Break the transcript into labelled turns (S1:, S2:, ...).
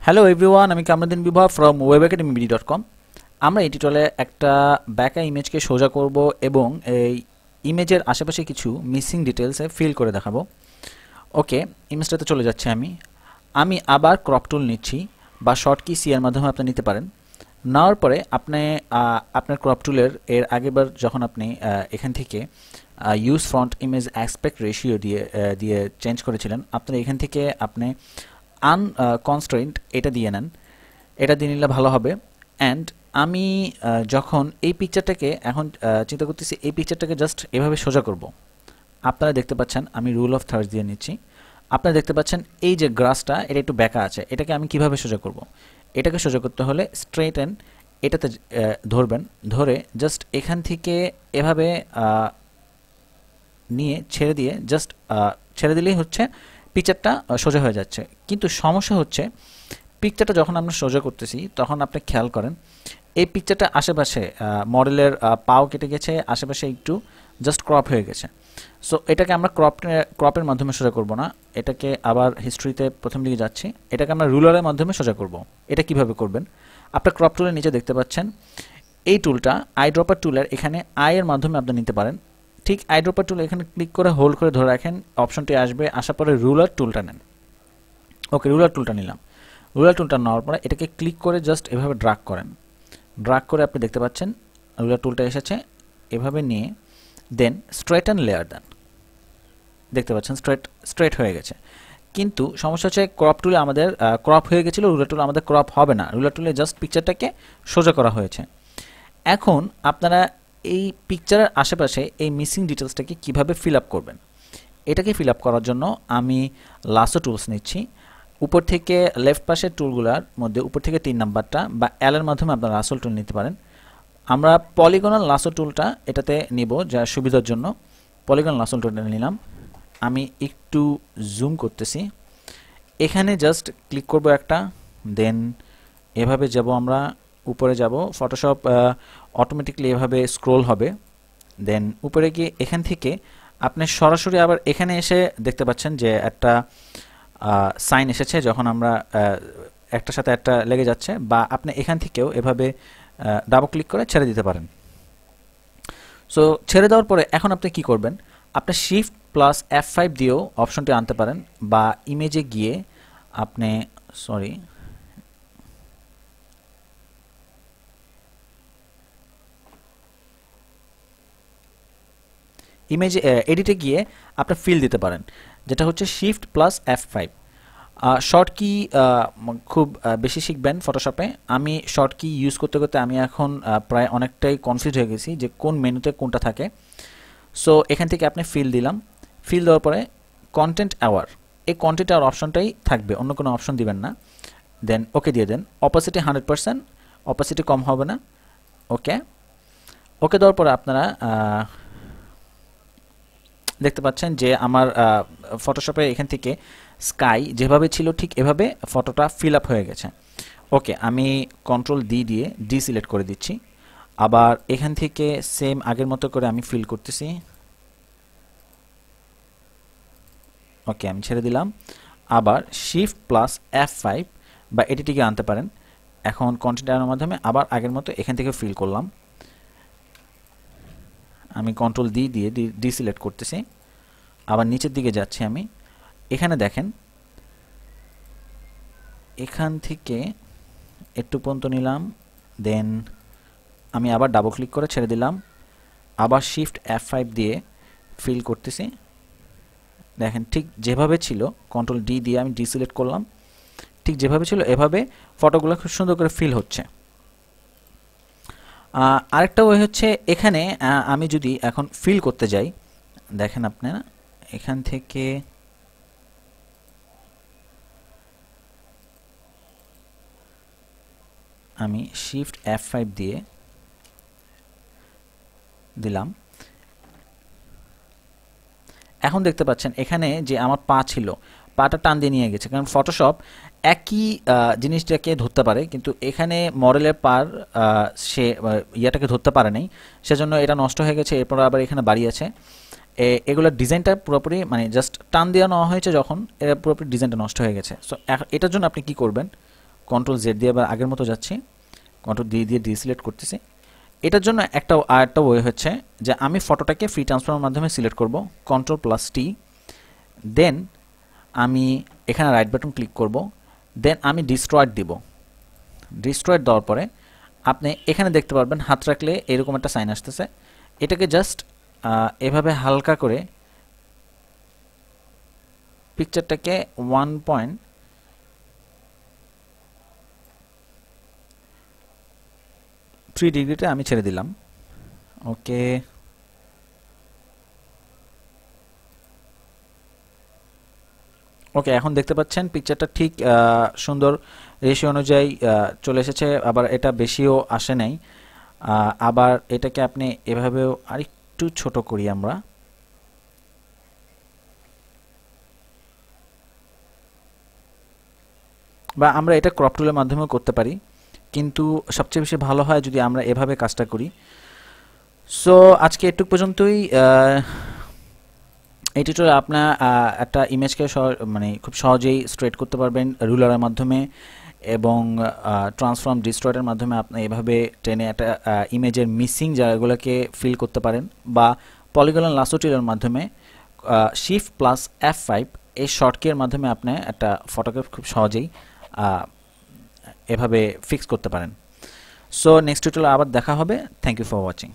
S1: Hello everyone, আমি কামরুদ্দিন বিভা from webacademybd.com। আমরা এই টিউটোরিয়ালে একটা ব্যাকা ইমেজকে সোজা করব এবং এই ইমেজের আশেপাশে কিছু মিসিং ডিটেলসে ফিল করে দেখাবো। ওকে, ইমেজটাতে চলে যাচ্ছে। আমি আবার ক্রপ টুল নিচ্ছি বা শর্ট কি সি এর মাধ্যমে আপনি নিতে পারেন। নেওয়ার পরে আপনি আপনার ক্রপ টুলের এর আগেবার যখন আপনি এখান থেকে use front image aspect ratio দিয়ে চেঞ্জ করেছিলেন, আপনার এখান থেকে আপনি আনকনস্ট্রেইনড এটা দিয়ে নেন। এটা দিয়ে নিলে ভালো হবে। অ্যান্ড আমি যখন এই পিকচারটাকে এখন চিন্তা করতেছি, এই পিকচারটাকে জাস্ট এভাবে সোজা করব। আপনারা দেখতে পাচ্ছেন আমি রুল অফ থার্ডস দিয়ে নিচ্ছি। আপনারা দেখতে পাচ্ছেন এই যে গ্রাসটা এটা একটু বেঁকা আছে, এটাকে আমি কিভাবে সোজা করব। এটাকে সোজা করতে হলে স্ট্রেট অ্যান্ড এটাতে ধরবেন, ধরে জাস্ট এখান থেকে এভাবে নিয়ে ছেড়ে দিয়ে জাস্ট ছেড়ে দিলেই হচ্ছে পিকচারটা সোজা হয়ে যাচ্ছে। কিন্তু সমস্যা হচ্ছে পিকচারটা যখন আমরা সোজা করতেছি তখন আপনি খেয়াল করেন এই পিকচারটা আশেপাশে মডেলের পাও কেটে গেছে, আশেপাশে একটু জাস্ট ক্রপ হয়ে গেছে। সো এটাকে আমরা ক্রপের মাধ্যমে সোজা করব না, এটাকে আবার হিস্ট্রিতে প্রথম দিকে যাচ্ছি, এটাকে আমরা রুলারের মাধ্যমে সোজা করব। এটা কিভাবে করবেন? আপনার ক্রপ টুলের নিচে দেখতে পাচ্ছেন এই টুলটা আইড্রপার টুলের এখানে আয়ের মাধ্যমে আপনি নিতে পারেন। ঠিক আইড্রপার টুল এখানে ক্লিক করে হোল্ড করে ধরে রাখেন, অপশনটি আসবে, আসার পরে রুলার টুলটা নেন। ওকে, রুলার টুলটা নিলাম। রুলার টুলটা নেওয়ার পরে এটাকে ক্লিক করে জাস্ট এভাবে ড্রাগ করেন। ড্রাগ করে আপনি দেখতে পাচ্ছেন রুলার টুলটা এসেছে। এভাবে নিয়ে দেন স্ট্রেটন লেয়ার দেন। দেখতে পাচ্ছেন স্ট্রেট হয়ে গেছে। কিন্তু সমস্যা হচ্ছে ক্রপ টুলে আমাদের ক্রপ হয়ে গেছিলো, রুলার টুলে আমাদের ক্রপ হবে না। রুলার টুলে জাস্ট পিকচারটাকে সোজা করা হয়েছে। এখন আপনারা এই পিকচারের আশেপাশে এই মিসিং ডিটেলসটাকে কিভাবে ফিল আপ করবেন? এটাকে ফিল আপ করার জন্য আমি লাসো টুলস নিচ্ছি। উপর থেকে লেফট পাশের টুলগুলোর মধ্যে উপর থেকে 3 নাম্বারটা বা এল এর মাধ্যমে আপনারা লাসো টুল নিতে পারেন। আমরা পলিগনাল লাসো টুলটা এটাতে নিব যা সুবিধার জন্য। পলিগনাল লাসো টুলটা নিলাম। আমি একটু জুম করতেছি। এখানে জাস্ট ক্লিক করব একটা, দেন এভাবে যাব, আমরা উপরে যাব। ফটোশপ অটোমেটিকলি এভাবে স্ক্রোল হবে। দেন উপরে গিয়ে এখান থেকে আপনি সরাসরি আবার এখানে এসে দেখতে পাচ্ছেন যে একটা সাইন এসেছে, যখন আমরা একটার সাথে একটা লেগে যাচ্ছে। বা আপনি এখান থেকেও এভাবে ডাবল ক্লিক করে ছেড়ে দিতে পারেন। সো ছেড়ে দেওয়ার পরে এখন আপনি কি করবেন? আপনি শিফট প্লাস F5 দিয়েও অপশনটি আনতে পারেন, বা ইমেজে গিয়ে আপনি ইমেজ এডিটে গিয়ে আপনি ফিল দিতে পারেন, যেটা হচ্ছে শিফট প্লাস F5। শর্ট কি খুব বেশি শিখবেন ফটোশপে। আমি শর্ট কি ইউজ করতে করতে আমি এখন প্রায় অনেকটাই কনফিউজ হয়ে গেছি যে কোন মেনুতে কোনটা থাকে। সো এখান থেকে আপনি ফিল দিলাম। ফিল দেওয়ার পরে কন্টেন্ট আওয়ার, এই কন্টেন্ট আওয়ার অপশনটাই থাকবে, অন্য কোনো অপশন দিবেন না। দেন ওকে দিয়ে দেন। অপাসিটি 100%, অপাসিটি কম হবে না। ওকে, ওকে দেওয়ার পরে আপনারা দেখতে পাচ্ছেন যে আমার ফটোশপে এখান থেকে স্কাই যেভাবে ছিল ঠিক এভাবে ফটোটা ফিল আপ হয়ে গেছে। ওকে, আমি কন্ট্রোল দিয়ে ডিসিলেক্ট করে দিচ্ছি। আবার এখান থেকে সেম আগের মতো করে আমি ফিল করতেছি। ওকে, আমি ছেড়ে দিলাম। আবার শিফট প্লাস F5 বা এডিটিকে আনতে পারেন। এখন কন্টেন্ট আনার মাধ্যমে আবার আগের মতো এখান থেকে ফিল করলাম। আমি কন্ট্রোল দিয়ে ডিসিলেক্ট করতেছি। আবার নিচের দিকে যাচ্ছি আমি। এখানে দেখেন, এখান থেকে একটু পর্যন্ত নিলাম। দেন আমি আবার ডাবল ক্লিক করে ছেড়ে দিলাম। আবার শিফট F5 দিয়ে ফিল করতেছি। দেখেন ঠিক যেভাবে ছিল, কন্ট্রোল দিয়ে আমি ডিসিলেক্ট করলাম, ঠিক যেভাবে ছিল এভাবে ফটোগুলো খুব সুন্দর করে ফিল হচ্ছে। আরেকটা ওয়ে হচ্ছে এখানে আমি যদি এখন ফিল করতে যাই, দেখেন আপনারা এখান থেকে আমি শিফট F5 দিয়ে দিলাম। এখন দেখতে পাচ্ছেন এখানে যে আমার পা ছিল, পাটা টান দিয়ে নিয়ে গেছে, কারণ ফটোশপ একই জিনিসটাকে ধরতে পারে, কিন্তু এখানে মডেলের পার সে ইয়াটাকে ধরতে পারে নাই, সেজন্য এটা নষ্ট হয়ে গেছে। এরপর আবার এখানে বাড়িয়েছে। এগুলোর ডিজাইনটা পুরোপুরি মানে জাস্ট টান দিয়ে নেওয়া হয়েছে, যখন এর পুরোপুরি ডিজাইনটা নষ্ট হয়ে গেছে। সো এটার জন্য আপনি কি করবেন? কন্ট্রোল জেড দিয়ে আবার আগের মতো যাচ্ছি, কন্ট্রোল ডি দিয়ে ডিসিলেক্ট করতেছি। এটার জন্য আরেকটা ওয়ে হচ্ছে যে আমি ফটোটাকে ফ্রি ট্রান্সফর্মের মাধ্যমে সিলেক্ট করব, কন্ট্রোল প্লাস টি, দেন আমি এখানে রাইট বাটন ক্লিক করব, দেন আমি ডিস্ট্রয়েড দিব। ডিস্ট্রয়েড দেওয়ার পরে আপনি এখানে দেখতে পারবেন হাত রাখলে এরকম একটা সাইন আসতেছে। এটাকে জাস্ট এভাবে হালকা করে পিকচারটাকে 1.3 ডিগ্রিতে আমি ছেড়ে দিলাম। ওকে, ওকে, এখন দেখতে পাচ্ছেন পিকচারটা ঠিক সুন্দর রেশিও অনুযায়ী চলে এসেছে, আবার এটা বেশিও আসে নাই। আবার এটাকে আপনি এভাবেও আরেকটু ছোট করি আমরা, বা আমরা এটা ক্রপ টুলের মাধ্যমেও করতে পারি, কিন্তু সবচেয়ে বেশি ভালো হয় যদি আমরা এভাবে কাজটা করি। সো আজকে এটুক পর্যন্তই। এই টিউটোরিয়ালে আপনার একটা ইমেজকে মানে খুব সহজেই স্ট্রেট করতে পারবেন রুলারের মাধ্যমে, এবং ট্রান্সফর্ম ডিস্ট্রয়ের মাধ্যমে আপনি এভাবে টেনে একটা ইমেজের মিসিং জায়গাগুলোকে ফিল করতে পারেন, বা পলিগন লাসো টুলের মাধ্যমে শিফট প্লাস F5 এই শর্টকির মাধ্যমে আপনি একটা ফটোকে খুব সহজেই এভাবে ফিক্স করতে পারেন। সো নেক্সট টিউটোরিয়ালে আবার দেখা হবে। Thank you for watching.